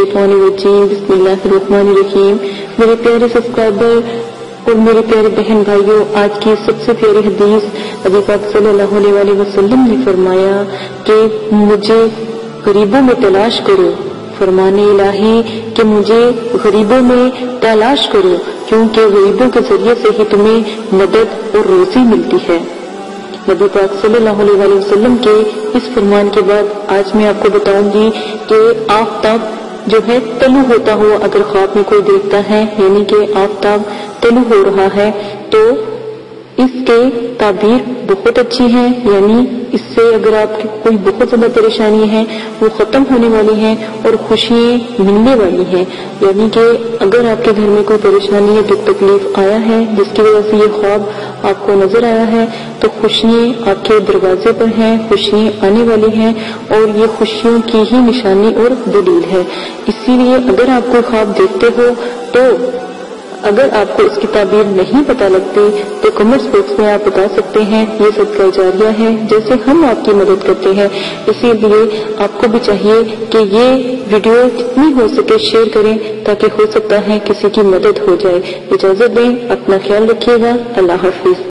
मिनश्शैतानिर्रजीम बिस्मिल्लाहिर्रहमानिर्रहीम। मेरे प्यारे सब्सक्राइबर और मेरे प्यारे बहन भाइयों, आज की सबसे प्यारी हदीस नबी पाक सल्लल्लाहु अलैहि वसल्लम ने फरमाया कि मुझे गरीबों में तलाश करो। फरमाने इलाही कि मुझे गरीबों में तलाश करो, क्योंकि गरीबों के जरिए से ही तुम्हें मदद और रोजी मिलती है। नबी पाक सल्लल्लाहु अलैहि वसल्लम के इस फरमान के बाद आज मैं आपको बताऊंगी कि आफताब जो है तलु होता हुआ अगर ख्वाब में कोई देखता है, यानी कि आफताब तलु हो रहा है, तो इसके ताबीर बहुत अच्छी है। यानी इससे अगर आपकी कोई बहुत ज्यादा परेशानी है वो खत्म होने वाली है और खुशियां मिलने वाली है। यानी कि अगर आपके घर में कोई परेशानी है, दुख तकलीफ आया है जिसकी वजह से ये ख्वाब आपको नजर आया है, तो खुशियां आपके दरवाजे पर हैं, खुशियां आने वाली हैं और ये खुशियों की ही निशानी और दलील है। इसीलिए अगर आप कोई ख्वाब देखते हो तो अगर आपको इसकी ताबीर नहीं पता लगती तो कमेंट्स बॉक्स में आप बता सकते हैं। ये सदका जारिया है, जैसे हम आपकी मदद करते हैं। इसीलिए आपको भी चाहिए कि ये वीडियो जितनी हो सके शेयर करें, ताकि हो सकता है किसी की मदद हो जाए। इजाजत दें, अपना ख्याल रखिएगा। अल्लाह हाफिज।